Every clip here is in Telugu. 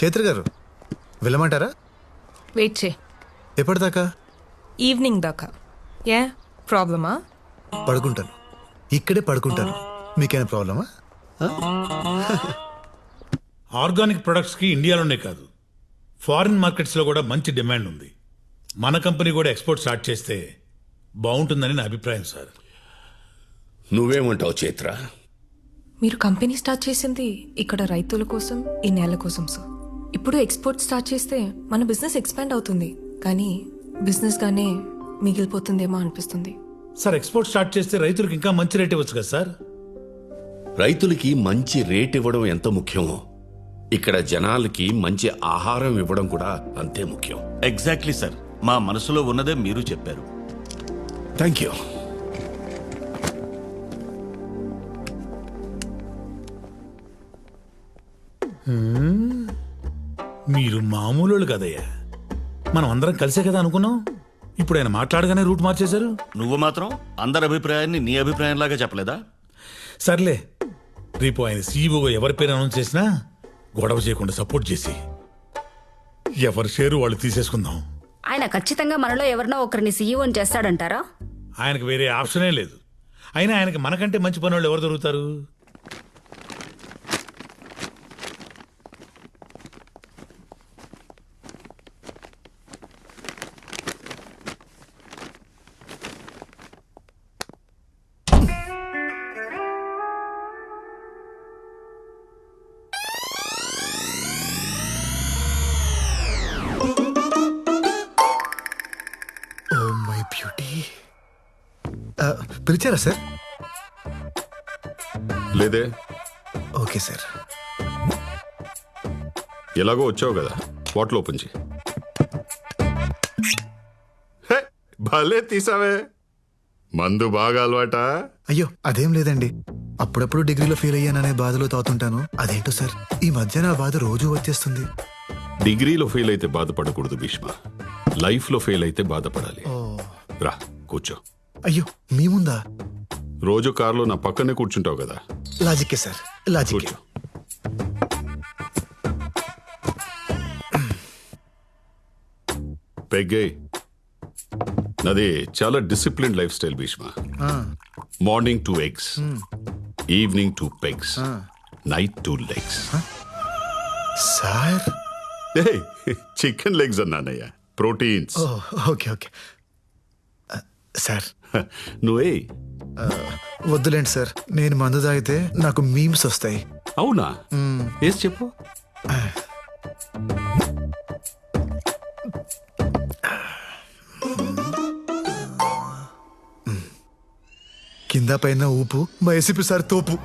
చైత్ర గారు వెళ్ళమంటారా? వెయిట్ చే. ఎప్పటిదాకా? ఈవినింగ్ దాకా. ఏ ప్రాబ్లమా? పడుకుంటాను, ఇక్కడే పడుకుంటాను. మీకేమైనా ప్రాబ్లమా? ఆర్గానిక్ ప్రొడక్ట్స్కి ఇండియాలోనే కాదు ఫారిన్ మార్కెట్స్లో కూడా మంచి డిమాండ్ ఉంది. మన కంపెనీ కూడా ఎక్స్పోర్ట్ స్టార్ట్ చేస్తే బాగుంటుందని నా అభిప్రాయం సార్. నువ్వేమంటావు చైత్ర? మీరు కంపెనీ స్టార్ట్ చేసింది ఇక్కడ రైతుల కోసం, ఈ నేల కోసం సార్. ఇప్పుడు ఎక్స్పోర్ట్ స్టార్ట్ చేస్తే మన బిజినెస్ ఎక్స్పాండ్ అవుతుంది, కానీ బిజినెస్ గానే మిగిలిపోతుందేమో అనిపిస్తుంది సార్. ఎక్స్పోర్ట్ స్టార్ట్ చేస్తే రైతులకు ఇంకా మంచి రేట్ ఇవ్వచ్చు కదా సార్. రైతులకి మంచి రేట్ ఇవ్వడం ఎంత ముఖ్యమో ఇక్కడ జనాలకి మంచి ఆహారం ఇవ్వడం కూడా అంతే ముఖ్యం. ఎగ్జాక్ట్లీ సార్, మా మనసులో ఉన్నదే మీరు చెప్పారు. Thank you. మీరు మామూలు కదయ్యా, మనం అందరం కలిసే కదా అనుకున్నాం. ఇప్పుడు ఆయన మాట్లాడగానే రూట్ మార్చేశారు. నువ్వు మాత్రం అందరి అభిప్రాయాన్ని నీ అభిప్రాయంలాగా చెప్పలేదా? సర్లే, రేపు ఆయన సీఈఓగా ఎవరి పేరు అనౌన్స్ చేసినా గొడవ చేయకుండా సపోర్ట్ చేసి ఎవరి షేరు వాళ్ళు తీసేసుకుందాం. ఆయన ఖచ్చితంగా మనలో ఎవరినో ఒకరిని సీఈఓని చేస్తాడంటారా? ఆయనకు వేరే ఆప్షనే లేదు. అయినా ఆయనకి మనకంటే మంచి పని వాళ్ళు ఎవరు దొరుకుతారు? పిలిచారా సార్? లేదే. Okay sir. ఎలాగో వచ్చావు కదా, బాటిల్ ఓపెన్ చేయి. భలే తీసావే. మందు బాగా అలవాటా? అయ్యో అదేం లేదండి, అప్పుడప్పుడు డిగ్రీలో ఫెయిల్ అయ్యాననే బాధలో తాగుతుంటాను. అదేంటో సార్, ఈ మధ్య నా బాధ రోజు వచ్చేస్తుంది. డిగ్రీలో ఫెయిల్ అయితే బాధపడకూడదు భీష్మ, లైఫ్లో ఫెయిల్ అయితే బాధపడాలి. రా కూర్చో. అయ్యో మీ ముందా? రోజు కారులో నా పక్కనే కూర్చుంటావు కదా. లాజిక్కే సార్, లాజిక్కే. కూర్చో. పెగ్గే, నాది చాలా discipline lifestyle Bheeshma. Morning 2 eggs, evening 2 pegs, night 2 legs. Sir chicken legs అన్నానయ్యా, ప్రోటీన్స్. Okay okay sir. నువ్వే వద్దులేండి సార్, నేను మందు తాగితే నాకు మీమ్స్ వస్తాయి. అవునా? వేసి చెప్పు. కింద పైన ఊపు, మా ఏసీపీ సార్ తోపు.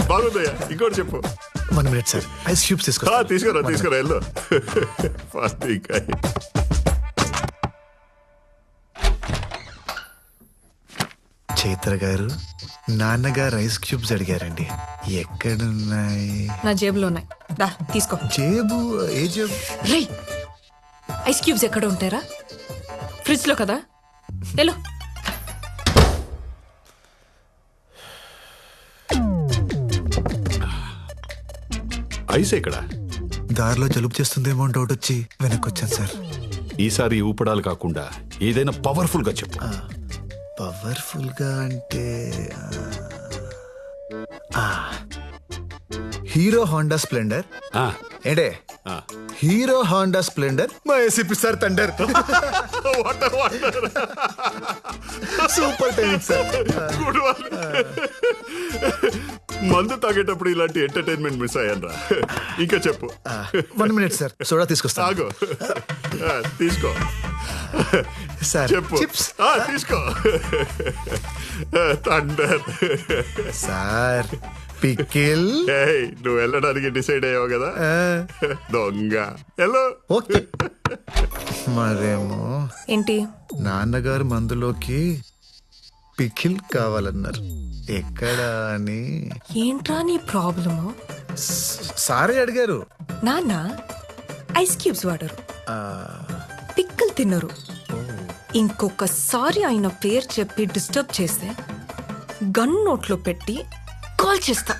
బాగుందయ్యా, ఇంకోటి చెప్పు. 1 minute సార్, ఐస్ క్యూబ్స్ తీసుకో. తీసుకురా వెళ్ళు. ఫస్ట్ చైత్ర గారు, నాన్నగారు ఐస్ క్యూబ్స్ అడిగారండి. ఎక్కడున్నాయి? నా జేబులో ఉన్నాయి, దా తీసుకో. జేబు? ఏ జేబు? రేయ్, ఐస్ క్యూబ్స్ ఎక్కడ ఉంటారా? ఫ్రిడ్జ్ లో కదా. హలో, ఐస్ ఎక్కడ? దారిలో జలుబు చేస్తుందేమో అని డౌట్ వచ్చి వెనక్కి వచ్చాను సార్. ఈసారి ఊపడాలు కాకుండా ఏదైనా పవర్ఫుల్ గా చెప్పు. పవర్ఫుల్ గా అంటే హీరో హోండా స్ప్లెండర్. ఆ, ఏంటే ఆ. హీరో హోండా స్ప్లెండర్, మా ACP sir thunder. Super timing sir. మందు తాగేటప్పుడు ఇలాంటి ఎంటర్టైన్మెంట్ మిస్ అయ్యానరా. ఇంకా చెప్పు. 1 minute సార్, సోడా తీసుకొస్తా. తాగు. తీసుకో సార్. చెప్పు. చిప్స్ తీసుకో. థండర్. సార్. పికిల్. నువ్వు వెళ్ళడానికి డిసైడ్ అయ్యావు కదా, దొంగ. హలో. ఓకే. మరేమో ఏంటి? నాన్నగారు మందులోకి పికిల్ కావాలన్నారు. ఎక్కడ అని. ఏంట్రా నీ ప్రాబ్లము? సారే అడిగారు. నాన్న ఐస్ క్యూబ్స్ వాడరు, పిక్కలు తినరు. ఇంకొకసారి ఆయన పేరు చెప్పి డిస్టర్బ్ చేస్తే గన్ నోట్లో పెట్టి కాల్ చేస్తా.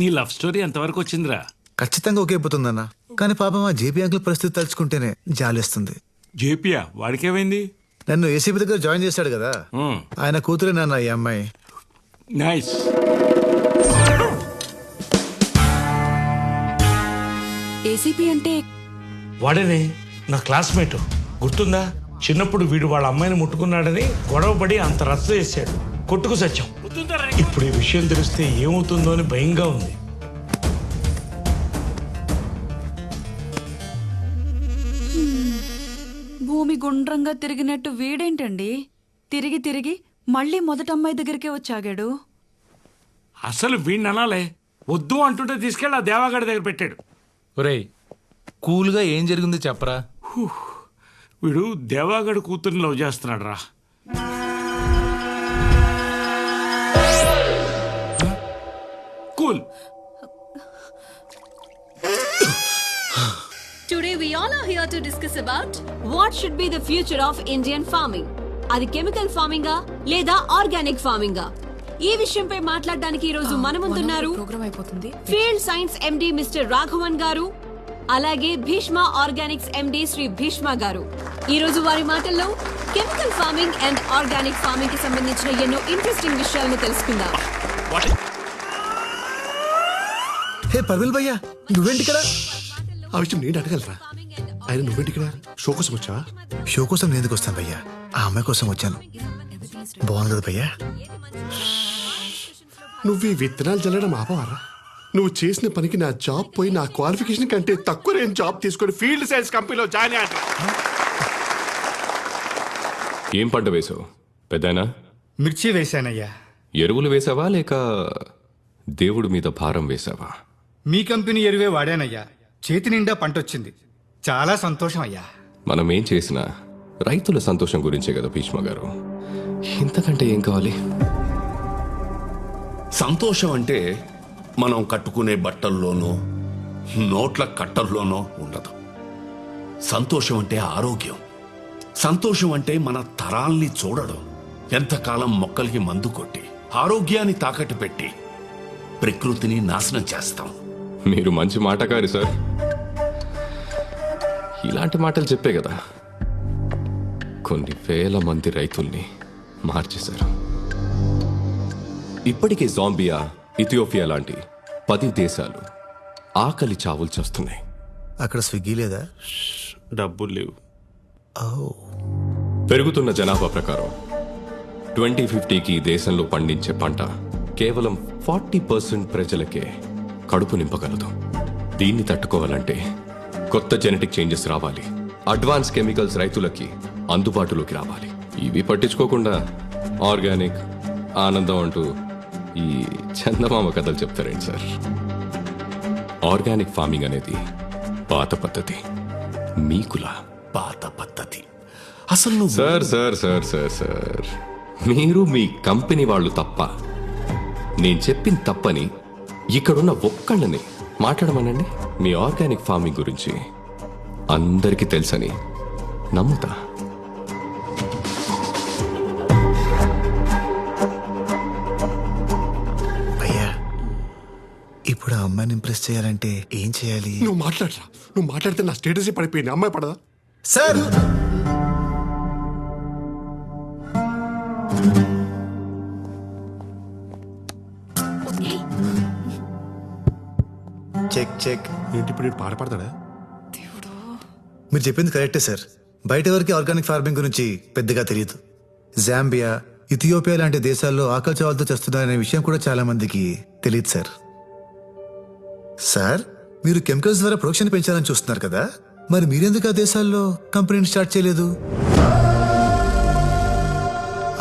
నీ లవ్ స్టోరీ ఎంతవరకు వచ్చిందిరా? ఖచ్చితంగా ఒకే అయిపోతుందన్న. కానీ పాపం ఆ జేపీ అంకుల్ పరిస్థితి తలుచుకుంటేనే జాలేస్తుంది. జేపియా? వాడికేమైంది? నన్ను ఏసీపీ దగ్గర జాయిన్ చేశాడు కదా, ఆయన కూతురే నాన్న ఈ అమ్మాయి. నైస్. ఏసీపీ అంటే వాడేనే నా క్లాస్మేట్, గుర్తుందా? చిన్నప్పుడు వీడు వాళ్ళ అమ్మాయిని ముట్టుకున్నాడని గొడవపడి అంత రచ్చ చేశాడు, కొట్టుకు సత్యం. ఇప్పుడు ఈ విషయం తెలిస్తే ఏమవుతుందో అని భయంగా ఉంది. భూమి గుండ్రంగా తిరిగినట్టు వీడేంటండి తిరిగి తిరిగి మళ్ళీ మొదటి అమ్మాయి దగ్గరికే వచ్చాగాడు? అసలు వీడిని అనాలే, వద్దు అంటుంటే తీసుకెళ్ళి ఆ దేవాగడి దగ్గర పెట్టాడు. ఒరేయ్, కూల్గా ఏం జరిగింది చెప్పరా? వీడు దేవాగడి కూతుర్ని లవ్ చేస్తున్నాడు రా. Cool. Today we all are here to discuss about what should be the future of Indian farming. అది కెమికల్ ఫార్మింగ్ లేదా ఆర్గానిక్ ఫార్మింగ్? ఈ విషయంపై మాట్లాడడానికి ఈ రోజు మన ముందున్నారు ప్రోగ్రామ్ అయిపోతుంది. Field science MD mister Raghavan గారు, అలాగే భీష్మ ఆర్గానిక్స్ ఎండి శ్రీ భీష్మ గారు. ఈ రోజు వారి మాటల్లో chemical farming and organic farming కి సంబంధించిన ఎన్నో ఇంట్రెస్టింగ్ విషయాలను తెలుసుకుందాం. హే పర్విల్ భయ్యా, నువ్వేంటి ఇక్కడ? ఆ విషయం నేను అడగలరా? ఆయన నువ్వేంటి ఇక్కడ? షో కోసం వచ్చా? షో కోసం నేను ఎందుకు వస్తాను భయ్యా? ఆ అమ్మాయి కోసం వచ్చాను. బాగుంది కదా భయ్యా? నువ్వు ఈ విత్తనాలు చల్లడం ఆపవారా? నువ్వు చేసిన పనికి నా జాబ్ పోయి నా క్వాలిఫికేషన్ కంటే తక్కువ నేను జాబ్ తీసుకొని ఫీల్డ్ సైన్స్ కంపెనీలో జాయిన్ అయ్యా. ఏం పంట వేసావు పెద్దనా? మిర్చి వేశానయ్యా. ఎరువులు వేసావా లేక దేవుడి మీద భారం వేసావా? మీ కంపెనీ ఎరువే వాడానయ్యా. చేతి నిండా పంటొచ్చింది. చాలా సంతోషం అయ్యా. మనం ఏం చేసినా రైతుల సంతోషం గురించే కదా భీష్మ గారు. ఇంతకంటే ఏం కావాలి? సంతోషం అంటే మనం కట్టుకునే బట్టల్లోనో నోట్ల కట్టల్లోనో ఉండదు. సంతోషం అంటే ఆరోగ్యం. సంతోషం అంటే మన తరాల్ని చూడడం. ఎంతకాలం మొక్కలకి మందు కొట్టి ఆరోగ్యాన్ని తాకట్టు పెట్టి ప్రకృతిని నాశనం చేస్తాం. మీరు మంచి మాటకారి సార్. ఇలాంటి మాటలు చెప్పే కదా కొన్ని వేల మంది రైతుల్ని మార్చేశారు. ఇప్పటికే జాంబియా, ఇథియోపియా లాంటి 10 దేశాలు ఆకలి చావులు చేస్తున్నాయి. అక్కడ స్విగ్గీ లేదా? డబ్బులు లేవు. పెరుగుతున్న జనాభా ప్రకారం 2050కి దేశంలో పండించే పంట కేవలం 40% ప్రజలకే కడుపు నింపగలదు. దీన్ని తట్టుకోవాలంటే కొత్త జెనెటిక్ చేంజెస్ రావాలి. అడ్వాన్స్ కెమికల్స్ రైతులకి అందుబాటులోకి రావాలి. ఇవి పట్టించుకోకుండా ఆర్గానిక్, ఆనందం అంటూ ఈ చందమామ కథలు చెప్తారేంటి సార్? ఆర్గానిక్ ఫార్మింగ్ అనేది పాత పద్ధతి, మీకులా పాత పద్ధతి. అసలు sir sir sir sir sir మీరు మీ కంపెనీ వాళ్ళు తప్ప, నేను చెప్పింది తప్పని ఇక్కడున్న ఒక్కళ్ళని మాట్లాడమనండి. మీ ఆర్గానిక్ ఫార్మింగ్ గురించి అందరికీ తెలుసని నమ్ముతా. భయ్యా, ఇప్పుడు ఆ అమ్మాయిని ఇంప్రెస్ చేయాలంటే ఏం చేయాలి? నువ్వు మాట్లాడరా? నువ్వు మాట్లాడితే నా స్టేటస్ పడిపోయింది. అమ్మాయి పడదా? Sir check check. ఏంటి ఇప్పుడు పాట పాడతాడా? మీరు చెప్పింది కరెక్టే సార్. బయట వరకు ఆర్గానిక్ ఫార్మింగ్ గురించి పెద్దగా తెలియదు. జాంబియా, ఇథియోపియా లాంటి దేశాల్లో ఆకలి చావులతో చేస్తున్నారనే విషయం కూడా చాలా మందికి తెలియదు సార్. సార్, మీరు కెమికల్స్ ద్వారా ప్రొడక్షన్ పెంచాలని చూస్తున్నారు కదా, మరి మీరెందుకు ఆ దేశాల్లో కంపెనీని స్టార్ట్ చేయలేదు?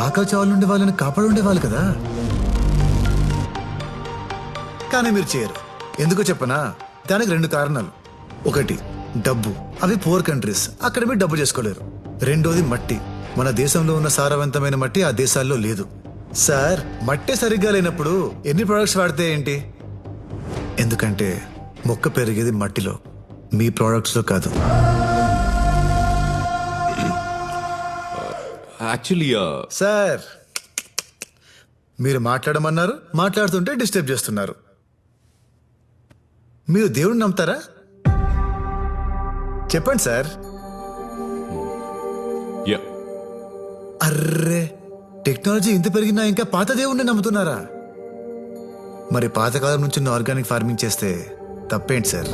ఆకలి చావుల నుండి వాళ్ళని కాపాడు ఉండేవాళ్ళు కదా. కానీ మీరు చేయరు. ఎందుకో చెప్పనా? దానికి 2 కారణాలు. ఒకటి డబ్బు. అవి పూర్ కంట్రీస్, అక్కడ మీరు డబ్బు చేసుకోలేరు. రెండోది మట్టి. మన దేశంలో ఉన్న సారవంతమైన మట్టి ఆ దేశాల్లో లేదు. సార్, మట్టి సరిగ్గా లేనప్పుడు ఎన్ని ప్రొడక్ట్స్ వాడితే ఏంటి? ఎందుకంటే మొక్క పెరిగేది మట్టిలో, మీ ప్రొడక్ట్స్ లో కాదు. యాక్చువల్లీ సార్, మీరు మాట్లాడమన్నారు, మాట్లాడుతుంటే డిస్టర్బ్ చేస్తున్నారు. మీరు దేవుడిని నమ్ముతారా? చెప్పండి సార్. యా. అర్రే, టెక్నాలజీ ఇంత పెరిగినా ఇంకా పాత దేవుణ్ణి నమ్ముతున్నారా? మరి పాతకాలం నుంచి ఉన్న ఆర్గానిక్ ఫార్మింగ్ చేస్తే తప్పేంటి సార్?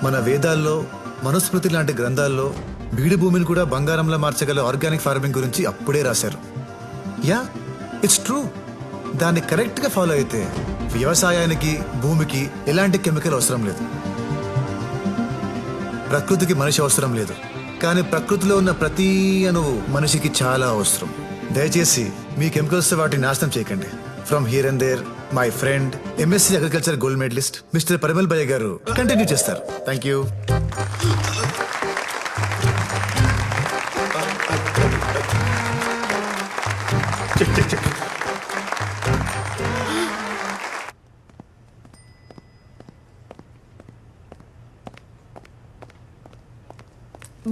మన వేదాల్లో, మనుస్మృతి లాంటి గ్రంథాల్లో బీడు భూమిని కూడా బంగారంలా మార్చగల ఆర్గానిక్ ఫార్మింగ్ గురించి అప్పుడే రాశారు. Yeah, it's true. దాన్ని కరెక్ట్గా ఫాలో అయితే వ్యవసాయానికి, భూమికి ఎలాంటి కెమికల్ అవసరం లేదు. ప్రకృతికి మనిషి అవసరం లేదు. కానీ ప్రకృతిలో ఉన్న ప్రతి అణువు మనిషికి చాలా అవసరం. దయచేసి మీ కెమికల్స్ వాటిని నాశనం చేయకండి. From here and there, my friend MSc agriculture gold medalist mister Parimal భయ్య గారు కంటిన్యూ చేస్తారు. Thank you.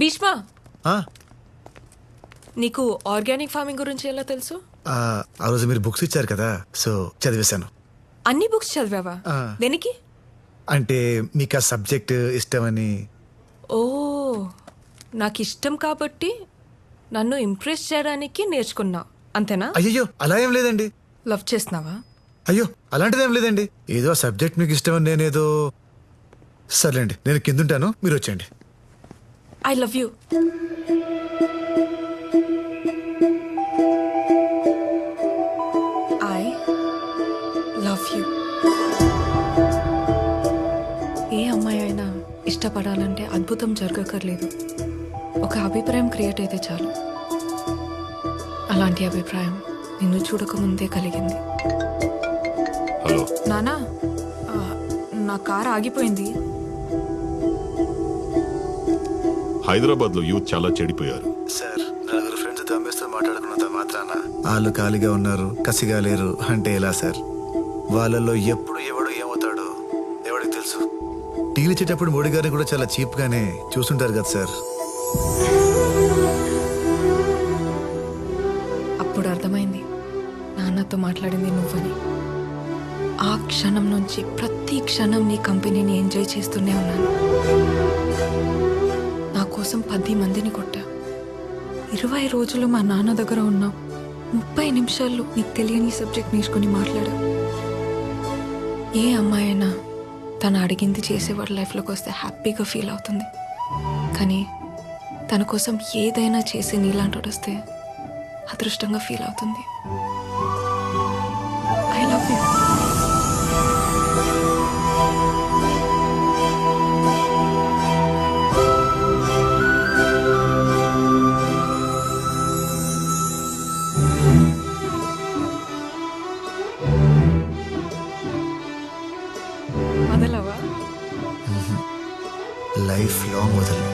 భీష్మ, ఆ నీకు ఆర్గానిక్ ఫార్మింగ్ గురించి ఎలా తెలుసు? ఆ రోజు మీరు బుక్స్ ఇచ్చారు కదా, సో చదివేశాను. అన్ని బుక్స్ చదివావా? దేనికి? అంటే మీకు ఆ సబ్జెక్ట్ ఇష్టమని. ఓ, నాకు ఇష్టం కాబట్టి నన్ను ఇంప్రెస్ చేయడానికి నేర్చుకున్నా, అంతేనా? అయ్యో, అలా ఏం లేదండి. లవ్ చేస్తున్నావా? అయ్యో, అలాంటిదేం లేదండి. ఏదో ఆ సబ్జెక్ట్ మీకు ఇష్టమని నేనేదో. సర్లేండి, నేను కిందుంటాను, మీరు వచ్చేయండి. I love you. I love you. ఏ అమ్మాయి అయినా ఇష్టపడాలంటే అద్భుతం జరగక్కర్లేదు. ఒక అభిప్రాయం క్రియేట్ అయితే చాలు. అలాంటి అభిప్రాయం నిన్ను చూడకముందే కలిగింది. హలో నానా, నా కార్ ఆగిపోయింది. హైదరాబాద్ లో యూత్ చాలా చెడిపోయారు సార్, నలుగురు ఫ్రెండ్స్ దమ్మేస్తూ మాట్లాడుకున్నంత మాత్రాన వాళ్ళు ఖాళీగా ఉన్నారు, కసిగా లేరు అంటే ఎలా సార్? వాళ్ళల్లో ఎప్పుడు ఎవడు ఏమవుతాడో ఎవడికి తెలుసు. టీలు ఇచ్చేటప్పుడు మోడీ గారిని కూడా చాలా చీప్ గానే చూస్తుంటారు కదా సార్. అప్పుడు అర్థమైంది నాన్నతో మాట్లాడింది నువ్వని. ఆ క్షణం నుంచి ప్రతి క్షణం నీ కంపెనీని ఎంజాయ్ చేస్తూనే ఉన్నాను. నా కోసం 10 మందిని కొట్టా. 20 రోజులు మా నాన్న దగ్గర ఉన్నావు. 30 నిమిషాల్లో నీకు తెలియని సబ్జెక్ట్ నేర్చుకుని మాట్లాడా. ఏ అమ్మాయి అయినా తను అడిగింది చేసేవాడి లైఫ్లోకి వస్తే హ్యాపీగా ఫీల్ అవుతుంది. కానీ తన కోసం ఏదైనా చేసి నీలాంటి వస్తే అదృష్టంగా ఫీల్ అవుతుంది. I love you. వదలవా? లైఫ్ లాంగ్ వదలను.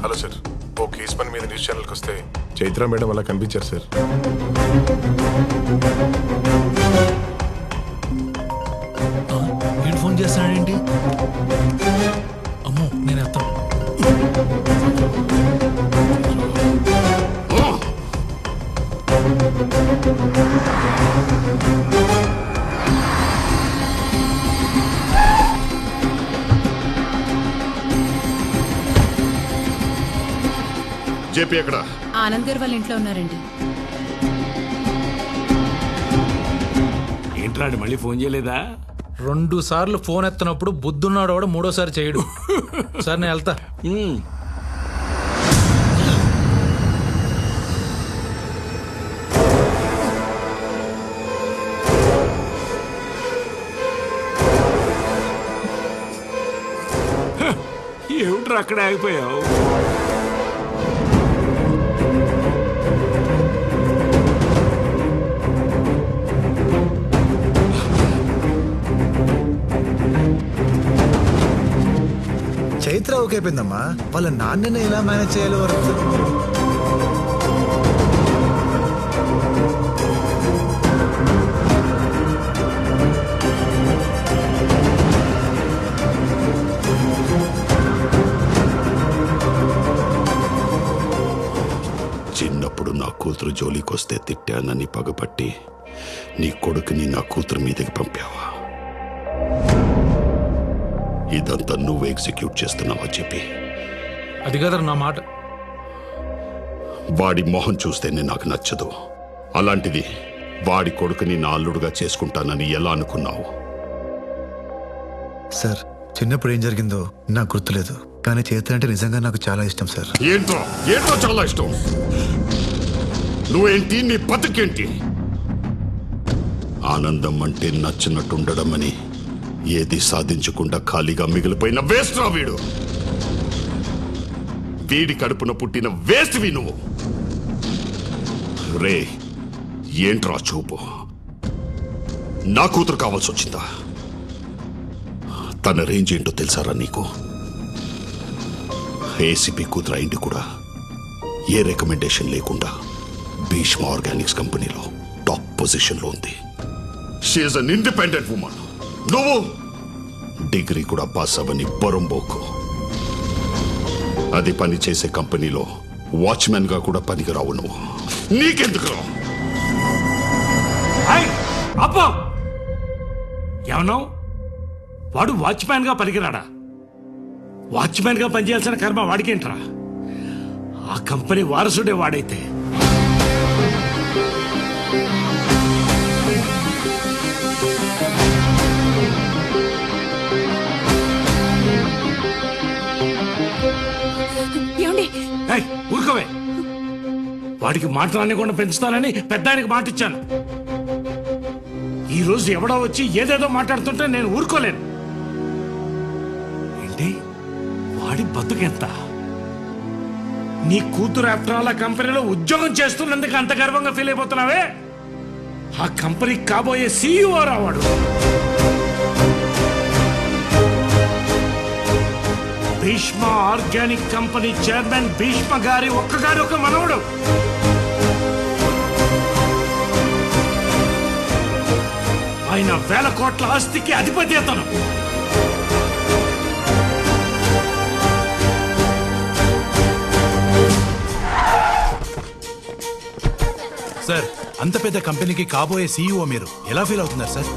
హలో సార్, ఓ కేసు పని మీద న్యూస్ ఛానల్కి వస్తే చైత్ర మేడం అలా కనిపించారు సార్. వీడు ఫోన్ చేస్తాడేంటి? అమ్మో, నేను ఎత్తాను. జేపీ ఎక్కడ? ఆనంద్ గారు వాళ్ళ ఇంట్లో ఉన్నారండి. ఏంట్రాడు మళ్ళీ ఫోన్ చేయలేదా? 2 సార్లు ఫోన్ ఎత్తనప్పుడు బుద్ధున్నాడు వాడు, 3వసారి చేయడు. సార్ నేను వెళ్తా. ఏమిట్రా అక్కడే ఆగిపోయావు? చైత్ర ఓకే అయిపోయిందమ్మా, వాళ్ళ నాన్నని ఎలా మేనేజ్ చేయాలో వరకు. చిన్నప్పుడు నా కూతురు జోలికొస్తే తిట్టానని పగపట్టి నీ కొడుకుని నా కూతురు మీదకి పంపావా? ఇదంతా నువ్వు ఎగ్జిక్యూట్ చేస్తున్నావా చెప్పి? అది కదరా నా మాట. వాడి మొహం చూస్తేనే నాకు నచ్చదు. అలాంటిది వాడి కొడుకుని నా అల్లుడుగా చేసుకుంటానని ఎలా అనుకున్నావు? సార్ చిన్నప్పుడు ఏం జరిగిందో నాకు గుర్తులేదు, కానీ చైత్ర అంటే నిజంగా నాకు చాలా ఇష్టం సార్. ఏంట్రా ఏంట్రా చాలా ఇష్టం? నువ్వేంటి, నీ బతుకేంటి? ఆనందం అంటే నచ్చినట్టుండడం అని ఏది సాధించకుండా ఖాళీగా మిగిలిపోయిన వేస్ట్ రా వీడు. వీడి కడుపున పుట్టిన వేస్ట్వి నువ్వు. రే ఏంట్రా చూపు? నా కూతురు కావాల్సి వచ్చిందా? తన రేంజ్ ఏంటో తెలుసారా నీకు? ఏసీపీ కూతురు అయింది కూడా ఏ రికమెండేషన్ లేకుండా భీష్మ ఆర్గానిక్స్ కంపెనీలో టాప్ పొజిషన్లో ఉంది. She is an independent women. నువ్వు డిగ్రీ కూడా పాస్ అవ్వని పొరంబోకు. అది పని చేసే కంపెనీలో వాచ్మెన్ గా కూడా పనికిరావు నువ్వు. నీకెందుకు రా? అబ్బా ఏమన్నావు? వాడు వాచ్మ్యాన్ గా పనికిరాడా? వాచ్మ్యాన్ గా పనిచేయాల్సిన కర్మ వాడికేంట్రా? ఆ కంపెనీ వారసుడే వాడైతే. ఊరుకోవే. వాడికి మాట్లాడకుండా పెంచుతానని పెద్ద ఆయనకి మాట ఇచ్చాను. ఈ రోజు ఎవడో వచ్చి ఏదేదో మాట్లాడుతుంటే నేను ఊరుకోలేను. ఏంటి వాడి బతుకెంత? నీ కూతురు ఆఫ్టర్ ఆల్ ఆ కంపెనీలో ఉద్యోగం చేస్తున్నందుకు అంత గర్వంగా ఫీల్ అయిపోతున్నావే? ఆ కంపెనీకి కాబోయే సీఈఓ రావాడు. Bheeshma organic company chairman Bheeshma గారి ఒక్క మనవడు. ఆయన 1000 కోట్ల ఆస్తికి అధిపతి అతను. సార్ అంత పెద్ద కంపెనీకి కాబోయే సీఈఓ మీరు ఎలా ఫీల్ అవుతున్నారు సార్?